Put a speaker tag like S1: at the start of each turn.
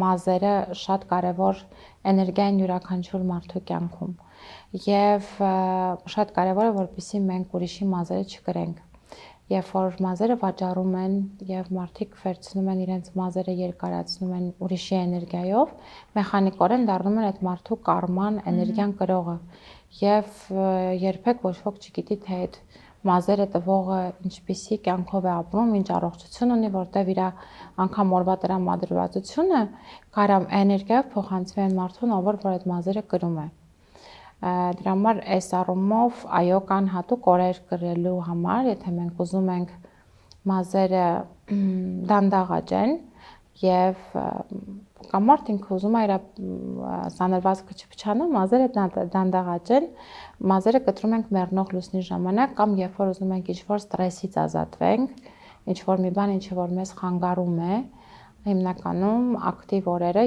S1: մազերը շատ կարևոր էներգիա են յուրաքանչյուր մարդու կյանքում եւ շատ կարևոր է որպեսզի մենք ուրիշի մազերը չկրենք։ Երբ որ մազերը վաճառում են եւ մարդիկ վերցնում են իրենց մազերը երկարացնում են ուրիշի էներգիայով, մեխանիկորեն դառնում են այդ մարդու կարման էներգիան կրողը եւ երբեք ոչ ոք չգիտի թե այդ մազերը տվողը ինչպիսի կյանքով է ապրում, ինչ առողջություն ունի, որտեվ իր անգամ օրվա տրամադրվածությունը կարամ էներգիայով փոխանցվի այն մարդուն, ով որ այդ մազերը կրում է։ Դրա համար այս առումով այո կան հատուկ օրեր կրելու համար, եթե մենք ուզում ենք մազերը դանդաղ աճեն եւ կամ մարդ ինքը ուզում է իր սանրվածքը չփչանա, մազերը դանդաղ աճեն, մազերը կտրում ենք մեռնող լուսնի ժամանակ կամ երբ որ ուզում ենք ինչ-որ ստրեսից ազատվենք, ինչ-որ մի բան, ինչը որ մեզ խանգարում է, հիմնականում ակտիվ օրերը